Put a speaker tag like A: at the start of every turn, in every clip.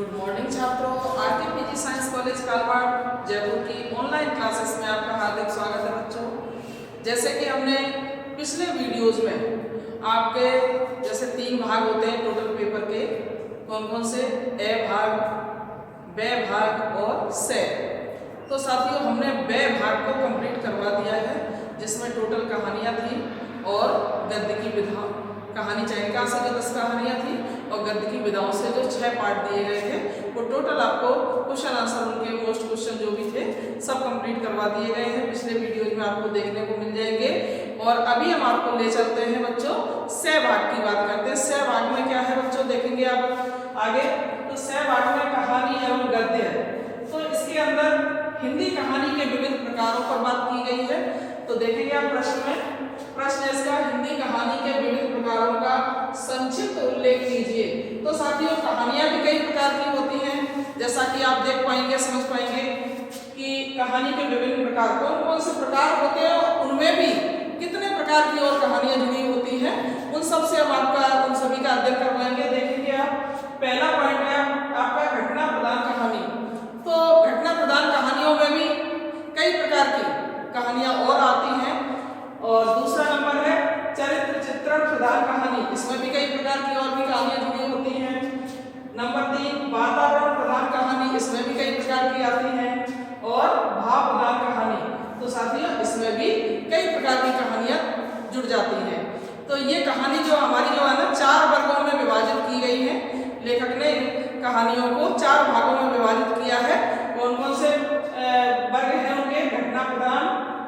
A: Good morning छात्रों, RK PG science college Kalwad Jaipur की online classes में आपका हार्दिक स्वागत है बच्चों। जैसे कि हमने पिछले वीडियोस में आपके जैसे 3 भाग होते हैं टोटल पेपर के, कौन कौन से, ए भाग, ब भाग और से। तो साथियों हमने ब भाग को कंप्लीट करवा दिया है, जिसमें टोटल कहानियाँ थी और गद्य की विधा कहानी चयनिका से जो 10 कहानियाँ थी और गद्य की विधाओं से जो 6 पार्ट दिए गए थे, वो टोटल आपको क्वेश्चन आंसर उनके मोस्ट क्वेश्चन जो भी थे सब कंप्लीट करवा दिए गए हैं। पिछले वीडियोज में आपको देखने को मिल जाएंगे। और अभी हम आपको ले चलते हैं बच्चों से भाग की बात करते हैं। से भाग में क्या है बच्चों, देखेंगे आप आगे। तो से भाग में कहानी एवं गद्य है। तो इसके अंदर हिंदी कहानी के विविध प्रकारों पर बात की गई है। तो देखेंगे आप प्रश्न इसका, हिंदी कहानी के विविध प्रकारों का संक्षिप्त उल्लेख कीजिए। तो साथियों कहानियां भी कई प्रकार की होती हैं, जैसा कि आप देख पाएंगे, समझ पाएंगे कि कहानी के विभिन्न प्रकार कौन कौन से प्रकार होते हैं और उनमें भी कितने प्रकार की और कहानियां जुड़ी होती हैं, उन सब से हम उन सभी का अध्ययन करवाएंगे। देखेंगे आप, पहला पॉइंट है आपका घटना प्रधान कहानी। तो घटना प्रधान कहानियों में भी कई प्रकार की कहानियां और आती हैं। और दूसरा नंबर है चरित्र चित्रण प्रधान कहानी, इसमें भी कई प्रकार की और भी कहानियां जुड़ी होती हैं। नंबर 3 वातावरण प्रधान कहानी, इसमें भी कई प्रकार की आती हैं। और भाव प्रधान कहानी, तो साथियों इसमें भी कई प्रकार की कहानियां जुड़ जाती हैं। तो ये कहानी जो हमारी जो है ना 4 वर्गों में विभाजित की गई है। लेखक ने कहानियों को 4 भागों में विभाजित किया है। कौन कौन से वर्ग हैं उनके, घटना प्रधान,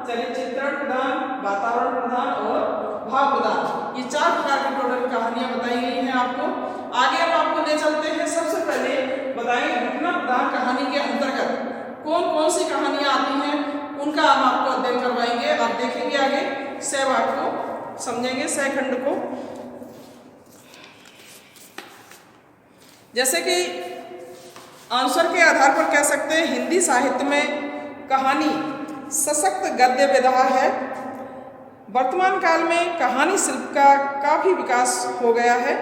A: चरित्र चित्रण प्रधान, वातावरण प्रधान और भाव प्रधान। ये 4 प्रकार की टोटल कहानियां बताई गई हैं आपको। आगे हम आपको ले चलते हैं। सबसे पहले बताएंगे घटना प्रधान कहानी के अंतर्गत कौन कौन सी कहानियां आती हैं, उनका हम आपको अध्ययन करवाएंगे। आप देखेंगे आगे से भाग को, समझेंगे से खंड को। जैसे कि आंसर के आधार पर कह सकते हैं हिंदी साहित्य में कहानी सशक्त गद्य विधा है। वर्तमान काल में कहानी शिल्प का काफ़ी विकास हो गया है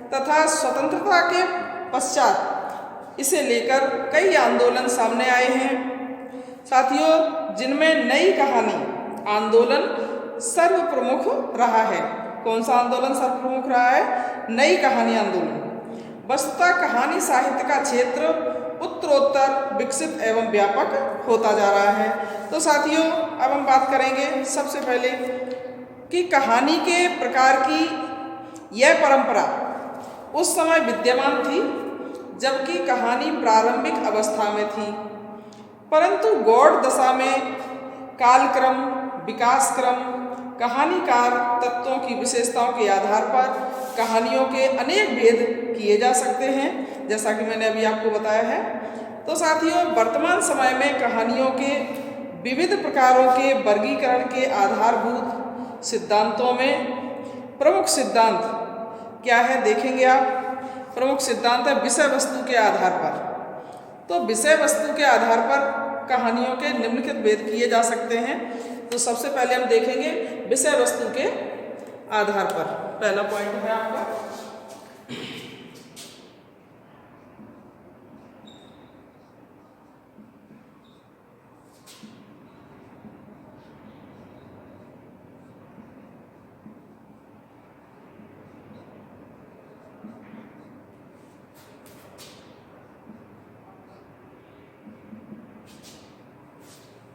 A: तथा स्वतंत्रता के पश्चात इसे लेकर कई आंदोलन सामने आए हैं साथियों, जिनमें नई कहानी आंदोलन सर्वप्रमुख रहा है। कौन सा आंदोलन सर्वप्रमुख रहा है? नई कहानी आंदोलन। वस्तुतः कहानी साहित्य का क्षेत्र उत्तरोत्तर विकसित एवं व्यापक होता जा रहा है। तो साथियों अब हम बात करेंगे सबसे पहले कि कहानी के प्रकार की यह परंपरा उस समय विद्यमान थी जबकि कहानी प्रारंभिक अवस्था में थी, परंतु गौड़ दशा में कालक्रम, विकास क्रम, कहानीकार तत्वों की विशेषताओं के आधार पर कहानियों के अनेक भेद किए जा सकते हैं, जैसा कि मैंने अभी आपको बताया है। तो साथियों वर्तमान समय में कहानियों के विविध प्रकारों के वर्गीकरण के आधारभूत सिद्धांतों में प्रमुख सिद्धांत क्या है, देखेंगे आप। प्रमुख सिद्धांत है विषय वस्तु के आधार पर। तो विषय वस्तु के आधार पर कहानियों के निम्नलिखित भेद किए जा सकते हैं। तो सबसे पहले हम देखेंगे विषय वस्तु के आधार पर। पहला पॉइंट है आपका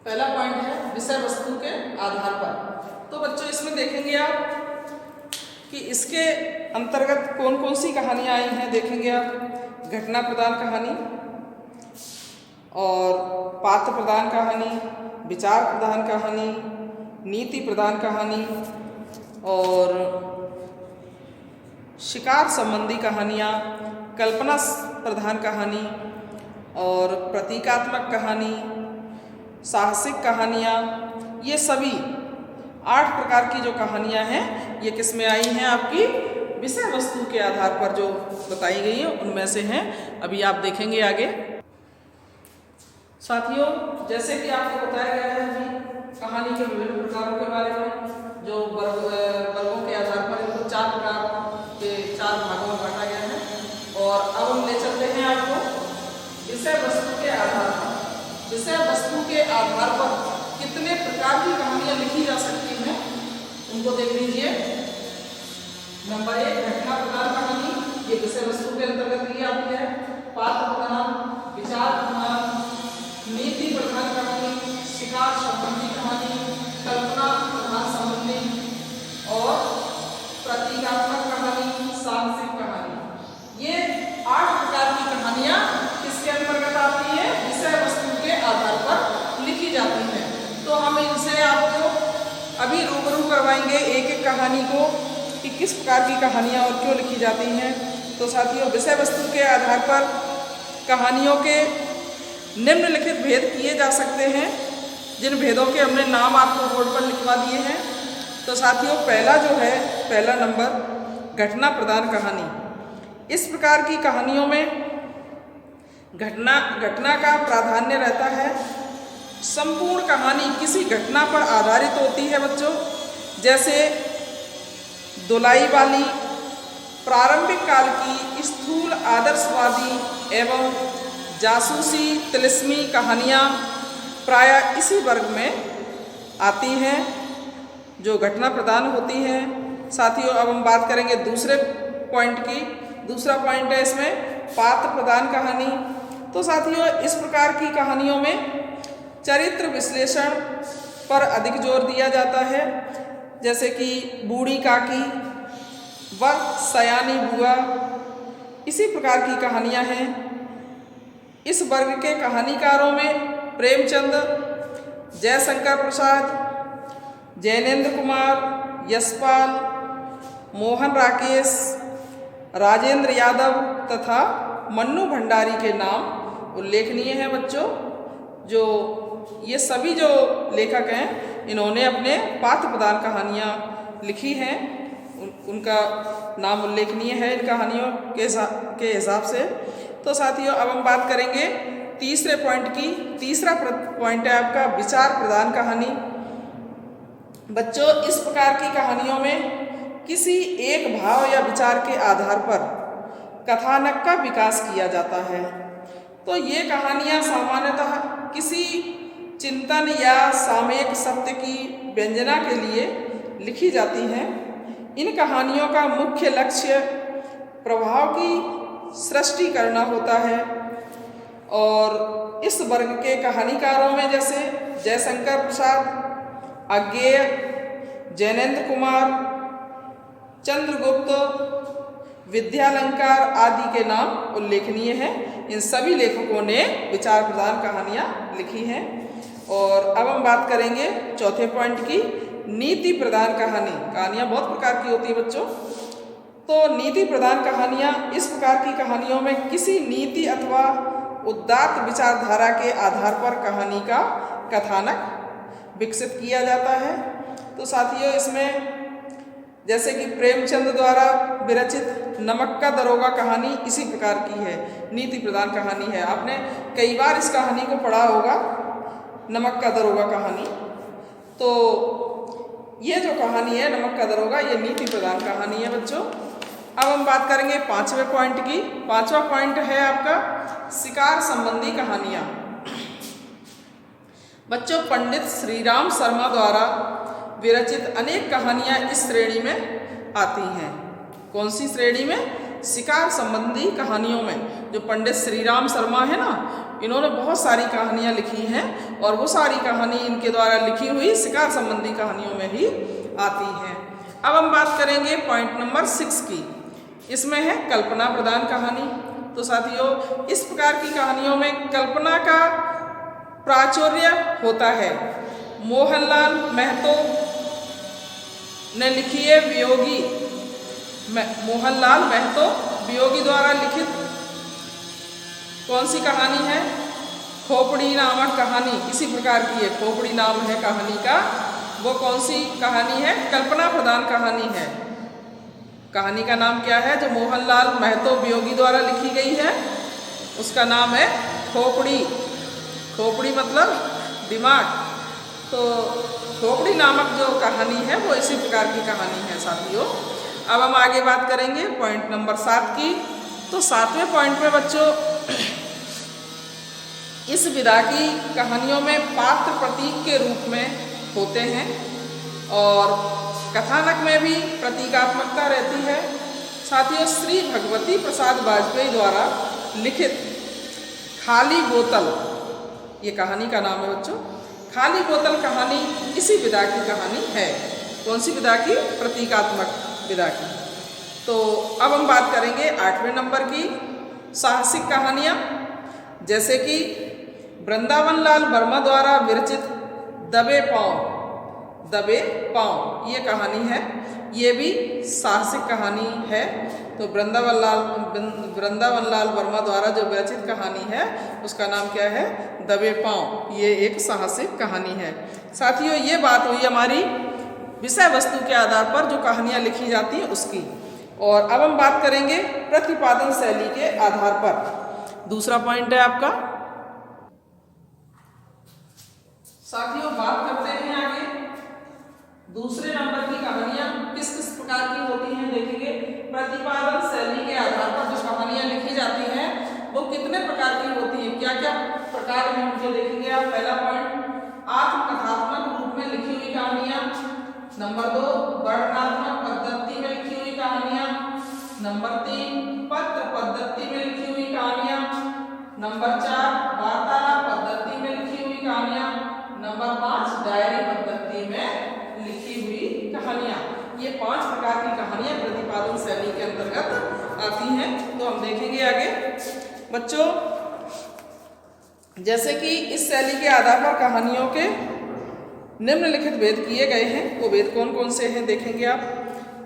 A: पहला पॉइंट है विषय वस्तु के आधार पर। तो बच्चों इसमें देखेंगे आप कि इसके अंतर्गत कौन कौन सी कहानियां आई हैं। देखेंगे आप घटना प्रधान कहानी और पात्र प्रधान कहानी, विचार प्रधान कहानी, नीति प्रधान कहानी और शिकार संबंधी कहानियाँ, कल्पना प्रधान कहानी और प्रतीकात्मक कहानी, साहसिक कहानियाँ, ये सभी 8 प्रकार की जो कहानियाँ हैं ये किस में आई हैं, आपकी विषय वस्तु के आधार पर जो बताई गई हैं उनमें से हैं। अभी आप देखेंगे आगे। साथियों जैसे कि आपको बताया गया है अभी कहानी के विभिन्न प्रकारों के बारे में, जो वर्गों के आधार पर इनको 4 प्रकार के 4 भागों में बांटा गया है। और अब हम ले चलते हैं आपको आधार पर कितने प्रकार की कहानियां लिखी जा सकती हैं उनको देख लीजिए। नंबर 1 घटना प्रधान कहानी, ये विषय वस्तु के अंतर्गत ही आती है। पात्र प्रधान, विचार प्रधान, नीति प्रधान कहानी, शिकार संबंधी कहानी, कल्पना प्रधान संबंधी और प्रतीकात्मक कहानी, साहसिक कहानी। ये 8 प्रकार की कहानियां किसके अंतर्गत आती है? विषय वस्तु के आधार पर लिखी जाती हैं। तो हम इनसे आपको अभी रूबरू करवाएंगे एक एक कहानी को कि किस प्रकार की कहानियां और क्यों लिखी जाती हैं। तो साथियों, विषय वस्तु के आधार पर कहानियों के निम्नलिखित भेद किए जा सकते हैं, जिन भेदों के हमने नाम आपको बोर्ड पर लिखवा दिए हैं। तो साथियों, पहला जो है, पहला नंबर घटना प्रधान कहानी। इस प्रकार की कहानियों में घटना का प्राधान्य रहता है। संपूर्ण कहानी किसी घटना पर आधारित होती है बच्चों। जैसे दुलाई वाली प्रारंभिक काल की स्थूल आदर्शवादी एवं जासूसी तिलिस्मी कहानियाँ प्रायः इसी वर्ग में आती हैं जो घटना प्रधान होती हैं। साथियों, अब हम बात करेंगे दूसरे पॉइंट की। दूसरा पॉइंट है इसमें पात्र प्रधान कहानी। तो साथियों, इस प्रकार की कहानियों में चरित्र विश्लेषण पर अधिक जोर दिया जाता है। जैसे कि बूढ़ी काकी व सयानी बुआ, इसी प्रकार की कहानियाँ हैं। इस वर्ग के कहानीकारों में प्रेमचंद, जयशंकर प्रसाद, जैनेन्द्र कुमार, यशपाल, मोहन राकेश, राजेंद्र यादव तथा मन्नू भंडारी के नाम उल्लेखनीय हैं बच्चों। जो ये सभी जो लेखक हैं, इन्होंने अपने पात्र प्रधान कहानियाँ लिखी हैं, उनका नाम उल्लेखनीय है इन कहानियों के हिसाब से। तो साथियों, अब हम बात करेंगे तीसरे पॉइंट की। तीसरा पॉइंट है आपका विचार प्रधान कहानी। बच्चों, इस प्रकार की कहानियों में किसी एक भाव या विचार के आधार पर कथानक का विकास किया जाता है। तो ये कहानियाँ सामान्यतः किसी चिंतन या सामयिक सत्य की व्यंजना के लिए लिखी जाती हैं। इन कहानियों का मुख्य लक्ष्य प्रभाव की सृष्टि करना होता है। और इस वर्ग के कहानीकारों में जैसे जयशंकर प्रसाद, अज्ञेय, जैनेन्द्र कुमार, चंद्रगुप्त, विद्यालंकार आदि के नाम उल्लेखनीय हैं। इन सभी लेखकों ने विचार प्रधान कहानियाँ लिखी हैं। और अब हम बात करेंगे चौथे पॉइंट की, नीति प्रधान कहानी। कहानियाँ बहुत प्रकार की होती है बच्चों। तो नीति प्रधान कहानियाँ, इस प्रकार की कहानियों में किसी नीति अथवा उदात्त विचारधारा के आधार पर कहानी का कथानक विकसित किया जाता है। तो साथियों, इसमें जैसे कि प्रेमचंद द्वारा विरचित नमक का दरोगा कहानी इसी प्रकार की है, नीति प्रधान कहानी है। आपने कई बार इस कहानी को पढ़ा होगा, नमक का दरोगा कहानी। तो ये जो कहानी है नमक का दरोगा, ये नीति प्रधान कहानी है बच्चों। अब हम बात करेंगे पांचवें पॉइंट की। पांचवा पॉइंट है आपका शिकार संबंधी कहानियाँ। बच्चों, पंडित श्रीराम शर्मा द्वारा विरचित अनेक कहानियाँ इस श्रेणी में आती हैं। कौन सी श्रेणी में? शिकार संबंधी कहानियों में। जो पंडित श्रीराम शर्मा है ना, इन्होंने बहुत सारी कहानियाँ लिखी हैं और वो सारी कहानी इनके द्वारा लिखी हुई शिकार संबंधी कहानियों में ही आती हैं। अब हम बात करेंगे पॉइंट नंबर 6 की। इसमें है कल्पना प्रधान कहानी। तो साथियों, इस प्रकार की कहानियों में कल्पना का प्राचुर्य होता है। मोहनलाल महतो ने लिखी है वियोगी, मोहनलाल महतो वियोगी द्वारा लिखित कौन सी कहानी है? खोपड़ी नामक कहानी इसी प्रकार की है। खोपड़ी नाम है कहानी का। वो कौन सी कहानी है? कल्पना प्रधान कहानी है। कहानी का नाम क्या है? जो मोहनलाल महतो वियोगी द्वारा लिखी गई है उसका नाम है खोपड़ी। खोपड़ी मतलब दिमाग। तो खोपड़ी नामक जो कहानी है वो इसी प्रकार की कहानी है साथियों। अब हम आगे बात करेंगे पॉइंट नंबर 7 की। तो 7वें पॉइंट में बच्चों इस विधा की कहानियों में पात्र प्रतीक के रूप में होते हैं और कथानक में भी प्रतीकात्मकता रहती है। साथियों, श्री भगवती प्रसाद वाजपेयी द्वारा लिखित खाली बोतल, ये कहानी का नाम है बच्चों। खाली बोतल कहानी इसी विधा की कहानी है। कौन सी विधा की? प्रतीकात्मक विधा की। तो अब हम बात करेंगे 8वें नंबर की साहसिक कहानियाँ, जैसे कि वृंदावन लाल वर्मा द्वारा विरचित दबे पाँव ये कहानी है। ये भी साहसिक कहानी है। तो वृंदावन लाल वर्मा द्वारा जो विरचित कहानी है उसका नाम क्या है? दबे पाँव। ये एक साहसिक कहानी है। साथियों, ये बात हुई हमारी विषय वस्तु के आधार पर जो कहानियाँ लिखी जाती हैं उसकी। और अब हम बात करेंगे प्रतिपादन शैली के आधार पर। दूसरा पॉइंट है आपका। साथियों, बात करते हैं आगे दूसरे नंबर की कहानियां किस किस प्रकार की होती हैं। देखेंगे प्रतिपादन शैली के आधार पर जो कहानियां लिखी जाती हैं वो कितने प्रकार की होती हैं, क्या क्या प्रकार हैं उनके देखेंगे आप। पहला पॉइंट, आत्मकथात्मक रूप में लिखी हुई कहानियां। नंबर 2, वर्णनात्मक पद्धति में लिखी हुई कहानियां। नंबर 3, पत्र पद्धति में लिखी हुई कहानियां। नंबर 4, वार्तालाप पद्धति में लिखी हुई कहानियां। नंबर 5, डायरी पद्धति में लिखी हुई कहानियां। ये 5 प्रकार की कहानियां प्रतिपादन शैली के अंतर्गत आती हैं। तो हम देखेंगे आगे बच्चों, जैसे कि इस शैली के आधार पर कहानियों के निम्नलिखित भेद किए गए हैं। वो भेद कौन कौन से हैं देखेंगे आप।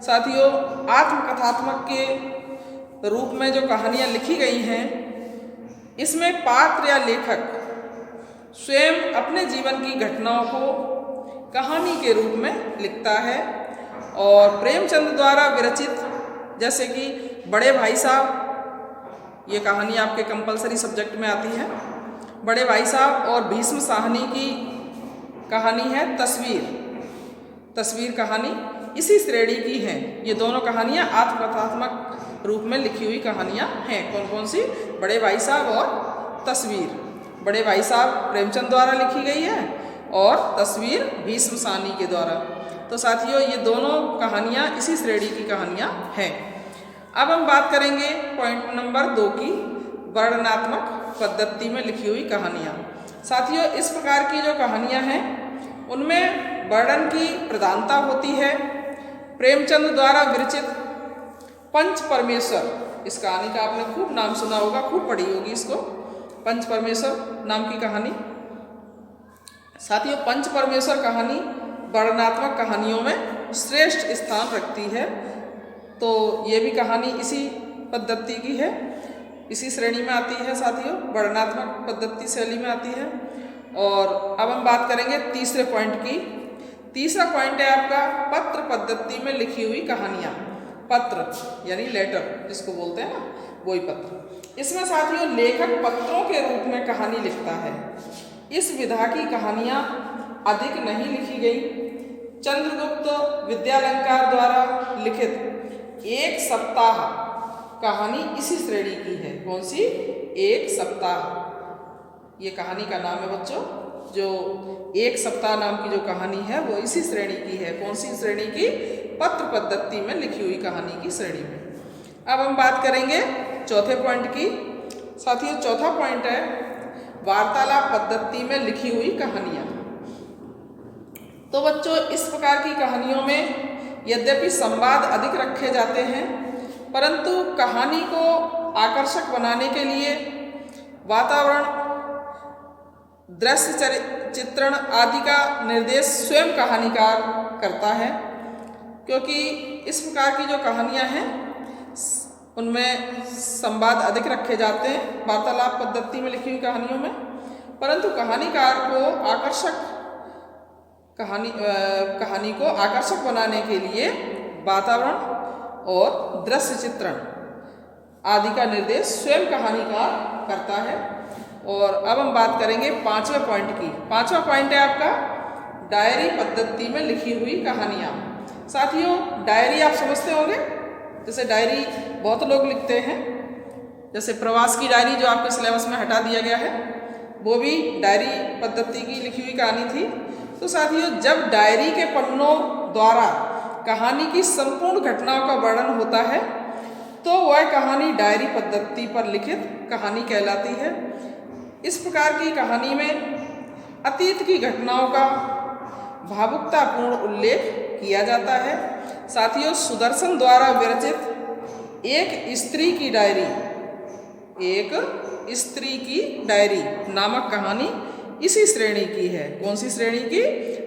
A: साथियों, आत्मकथात्मक के रूप में जो कहानियाँ लिखी गई हैं इसमें पात्र या लेखक स्वयं अपने जीवन की घटनाओं को कहानी के रूप में लिखता है। और प्रेमचंद द्वारा विरचित, जैसे कि बड़े भाई साहब, ये कहानी आपके कंपलसरी सब्जेक्ट में आती है। बड़े भाई साहब और भीष्म साहनी की कहानी है तस्वीर कहानी इसी श्रेणी की हैं। ये दोनों कहानियाँ आत्मकथात्मक रूप में लिखी हुई कहानियाँ हैं। कौन कौन सी? बड़े भाई साहब और तस्वीर। बड़े भाई साहब प्रेमचंद द्वारा लिखी गई है और तस्वीर भीष्म साहनी के द्वारा। तो साथियों, ये दोनों कहानियाँ इसी श्रेणी की कहानियाँ हैं। अब हम बात करेंगे पॉइंट नंबर 2 की, वर्णनात्मक पद्धति में लिखी हुई कहानियाँ। साथियों, इस प्रकार की जो कहानियाँ हैं उनमें वर्णन की प्रधानता होती है। प्रेमचंद द्वारा विरचित पंच परमेश्वर, इस कहानी का आपने खूब नाम सुना होगा, खूब पढ़ी होगी इसको। पंच परमेश्वर नाम की कहानी। साथियों, पंच परमेश्वर कहानी वर्णनात्मक कहानियों में श्रेष्ठ स्थान रखती है। तो ये भी कहानी इसी पद्धति की है, इसी श्रेणी में आती है साथियों, वर्णनात्मक पद्धति शैली में आती है। और अब हम बात करेंगे तीसरे पॉइंट की। तीसरा पॉइंट है आपका पत्र पद्धति में लिखी हुई कहानियाँ। पत्र यानी लेटर जिसको बोलते हैं ना, वही पत्र। इसमें साथियों लेखक पत्रों के रूप में कहानी लिखता है। इस विधा की कहानियाँ अधिक नहीं लिखी गई। चंद्रगुप्त विद्यालंकार द्वारा लिखित एक सप्ताह कहानी इसी श्रेणी की है। कौन सी? एक सप्ताह, ये कहानी का नाम है बच्चों। जो एक सप्ताह नाम की जो कहानी है वो इसी श्रेणी की है। कौन सी श्रेणी की? पत्र पद्धति में लिखी हुई कहानी की श्रेणी में। अब हम बात करेंगे चौथे पॉइंट की। साथियों, चौथा पॉइंट है वार्तालाप पद्धति में लिखी हुई कहानियाँ। तो बच्चों, इस प्रकार की कहानियों में यद्यपि संवाद अधिक रखे जाते हैं, परंतु कहानी को आकर्षक बनाने के लिए वातावरण, दृश्य चित्रण आदि का निर्देश स्वयं कहानीकार करता है। क्योंकि इस प्रकार की जो कहानियाँ हैं उनमें संवाद अधिक रखे जाते हैं वार्तालाप पद्धति में लिखी हुई कहानियों में, परंतु कहानीकार को कहानी को आकर्षक बनाने के लिए वातावरण और दृश्य चित्रण आदि का निर्देश स्वयं कहानीकार करता है। और अब हम बात करेंगे पांचवें पॉइंट की। पांचवा पॉइंट है आपका डायरी पद्धति में लिखी हुई कहानियाँ। साथियों, डायरी आप समझते होंगे, जैसे डायरी बहुत लोग लिखते हैं, जैसे प्रवास की डायरी जो आपके सिलेबस में हटा दिया गया है, वो भी डायरी पद्धति की लिखी हुई कहानी थी। तो साथियों, जब डायरी के पन्नों द्वारा कहानी की संपूर्ण घटनाओं का वर्णन होता है तो वह कहानी डायरी पद्धति पर लिखित कहानी कहलाती है। इस प्रकार की कहानी में अतीत की घटनाओं का भावुकतापूर्ण उल्लेख किया जाता है। साथियों, सुदर्शन द्वारा विरचित एक स्त्री की डायरी नामक कहानी इसी श्रेणी की है। कौन सी श्रेणी की?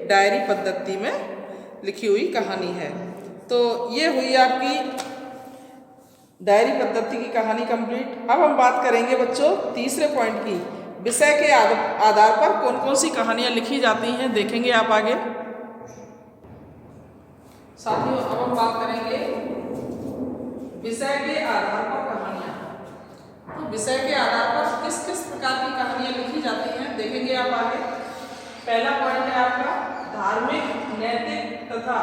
A: डायरी पद्धति में लिखी हुई कहानी है। तो ये हुई आपकी डायरी पद्धति की कहानी कंप्लीट। अब हम बात करेंगे बच्चों तीसरे पॉइंट की। विषय के आधार पर कौन कौन सी कहानियां लिखी जाती हैं, देखेंगे आप आगे। साथियों, अब हम बात करेंगे विषय के आधार पर कहानियां। तो विषय के आधार पर किस किस प्रकार की कहानियां लिखी जाती हैं, देखेंगे आप आगे। पहला पॉइंट है आपका धार्मिक, नैतिक तथा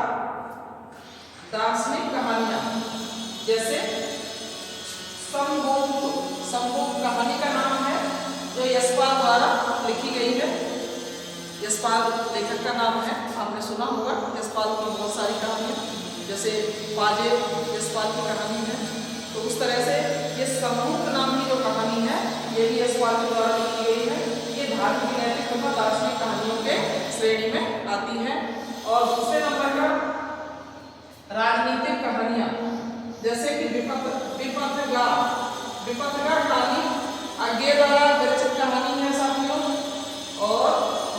A: दार्शनिक कहानियां। जैसे संभोग कहानी का नाम है, जो यशपाल द्वारा लिखी गई है। यशपाल लेखक का नाम है, आपने सुना होगा यशपाल की बहुत सारी कहानियां, जैसे पाजे यशपाल की कहानी है। तो उस तरह से ये संभोग नाम की जो कहानी है, ये भी यशपाल के द्वारा लिखी गई है। ये धार्मिक, नैतिक तथा दार्शनिक कहानियों के श्रेणी में आती है। और दूसरे नंबर का राजनीतिक कहानियां, जैसे कि विपथगार कहानी आगे द्वारा विरचित कहानी है साथियों, और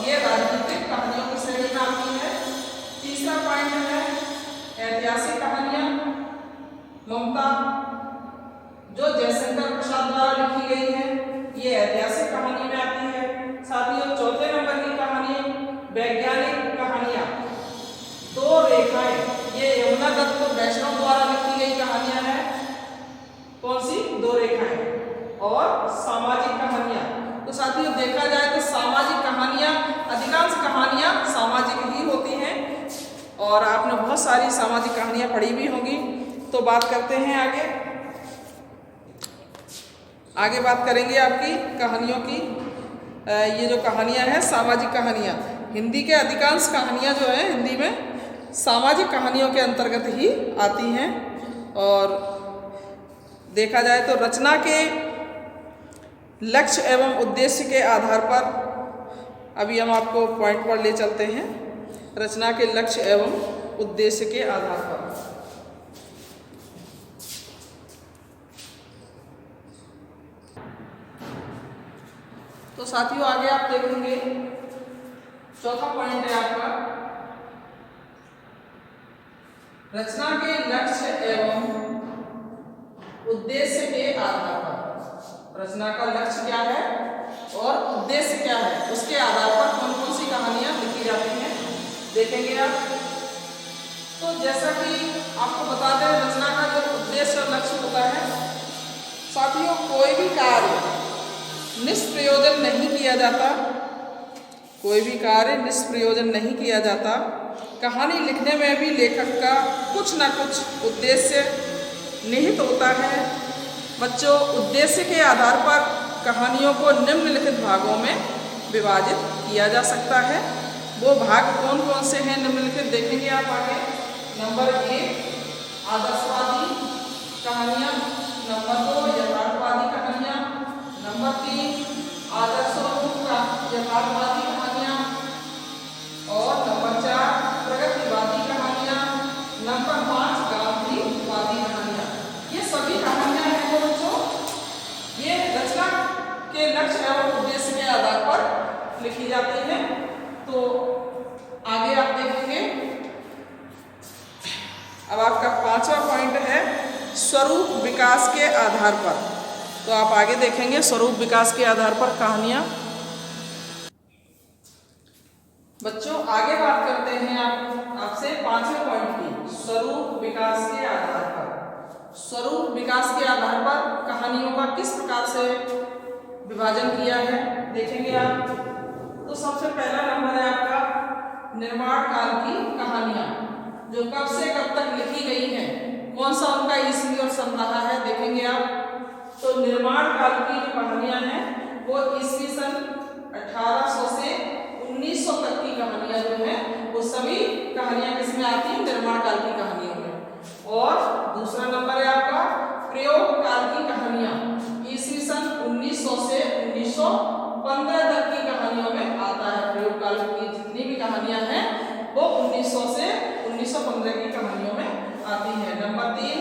A: ये राजनीतिक कहानियों की श्रेणी में आती है। तीसरा पॉइंट है ऐतिहासिक कहानियां। ममता, जो जयशंकर प्रसाद द्वारा लिखी गई है, ये ऐतिहासिक कहानी में आती है। साथियों, चौथे नंबर की कहानी वैज्ञानिक कहानियां। दो रेखाएं, ये यमुना दत्त वैष्णव द्वारा लिखी गई कहानियां हैं। कौन सी? दो रेखाएं। और सामाजिक कहानियां। तो साथियों, देखा जाए तो सामाजिक कहानियां, अधिकांश कहानियां सामाजिक ही होती हैं और आपने बहुत सारी सामाजिक कहानियां पढ़ी भी होंगी। तो बात करते हैं आगे बात करेंगे आपकी कहानियों की। ये जो कहानियां हैं सामाजिक कहानियां, हिंदी के अधिकांश कहानियां जो है हिंदी में सामाजिक कहानियों के अंतर्गत ही आती हैं। और देखा जाए तो रचना के लक्ष्य एवं उद्देश्य के आधार पर, अभी हम आपको पॉइंट पर ले चलते हैं, रचना के लक्ष्य एवं उद्देश्य के आधार पर। तो साथियों, आगे आप देखेंगे चौथा पॉइंट है आपका रचना के लक्ष्य एवं उद्देश्य के आधार पर। रचना का लक्ष्य क्या है और उद्देश्य क्या है, उसके आधार पर कौन कौन सी कहानियां लिखी जाती हैं, देखेंगे आप। तो जैसा कि आपको बता दें, रचना का जो उद्देश्य और लक्ष्य होता है साथियों, कोई भी कार्य निष्प्रयोजन नहीं किया जाता। कोई भी कार्य निष्प्रयोजन नहीं किया जाता। कहानी लिखने में भी लेखक का कुछ ना कुछ उद्देश्य निहित होता है। बच्चों, उद्देश्य के आधार पर कहानियों को निम्नलिखित भागों में विभाजित किया जा सकता है। वो भाग कौन कौन से हैं निम्नलिखित, देखेंगे आप आगे। नंबर 1 आदर्शवादी कहानियाँ, नंबर 2 यथार्थवादी कहानियाँ, नंबर 3 आदर्शोन्मुख यथार्थवादी कहानियाँ, और नंबर 4 प्रगतिवादी कहानियाँ, नंबर 5 गांधीवादी कहानियाँ। ये सभी कहानियाँ हैं जो बच्चों ये रचना के लक्ष्य एवं उद्देश्य के आधार पर लिखी जाती हैं। तो आगे आप देखेंगे, अब आपका 5वां पॉइंट है स्वरूप विकास के आधार पर। तो आप आगे देखेंगे स्वरूप विकास के आधार पर कहानियां। बच्चों, आगे बात करते हैं आपसे 5वें पॉइंट की, स्वरूप विकास के आधार पर। स्वरूप विकास के आधार पर कहानियों का किस प्रकार से विभाजन किया है, देखेंगे आप। तो सबसे पहला नंबर है आपका निर्माण काल की कहानियां, जो कब से कब तक लिखी गई हैं, कौन सा उनका ईस्वी और सन रहा है, देखेंगे आप। तो निर्माण काल की जो कहानियां हैं वो ईस्वी सन 1800 से 1900 तक की कहानियां जो है वो सभी कहानियां किसमें आती हैं? निर्माण काल की कहानियों में। और दूसरा नंबर है आपका प्रयोग काल की कहानियां, ईस्वी सन 1900 से 1915 तक की कहानियों में आता है। प्रयोग काल की जितनी भी कहानियां हैं वो 1900 से 1915 की कहानियों में आती हैं। नंबर 3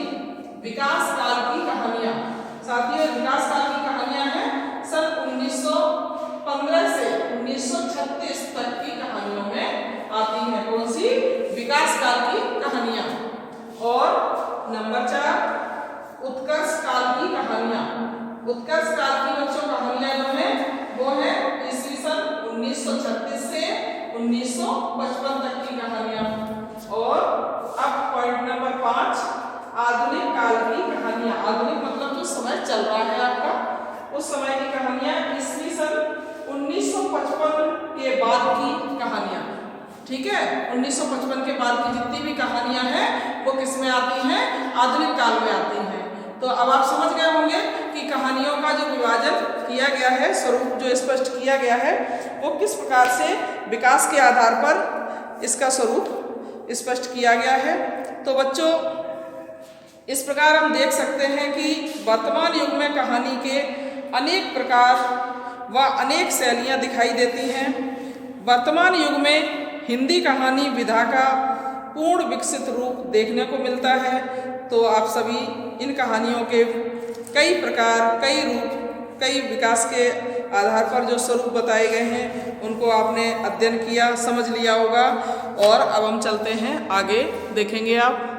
A: विकास काल की कहानियां। साथियों, विकास काल की कहानियां हैं सन 1915 से 1936 तक की कहानियों में आती हैं। कौन सी? विकास काल की कहानियां। और नंबर 4 उत्कर्ष काल की कहानियां। उत्कर्ष काल की बच्चों कहानियां जो है वो है ईस्वी सन 1936 से 1955 तक की कहानियां। और अब पॉइंट नंबर 5 आधुनिक काल की कहानियां। आधुनिक मतलब जो समय चल रहा है आपका, उस समय की कहानियां ईस्वी सन 1955 के बाद की कहानियां। ठीक है, 1955 के बाद की जितनी भी कहानियां हैं वो किस में आती हैं? आधुनिक काल में आती हैं। तो अब आप समझ गए होंगे कि कहानियों का जो विभाजन किया गया है, स्वरूप जो स्पष्ट किया गया है, वो किस प्रकार से विकास के आधार पर इसका स्वरूप स्पष्ट किया गया है। तो बच्चों, इस प्रकार हम देख सकते हैं कि वर्तमान युग में कहानी के अनेक प्रकार व अनेक शैलियाँ दिखाई देती हैं। वर्तमान युग में हिंदी कहानी विधा का पूर्ण विकसित रूप देखने को मिलता है। तो आप सभी इन कहानियों के कई प्रकार, कई रूप, कई विकास के आधार पर जो स्वरूप बताए गए हैं उनको आपने अध्ययन किया, समझ लिया होगा। और अब हम चलते हैं आगे, देखेंगे आप।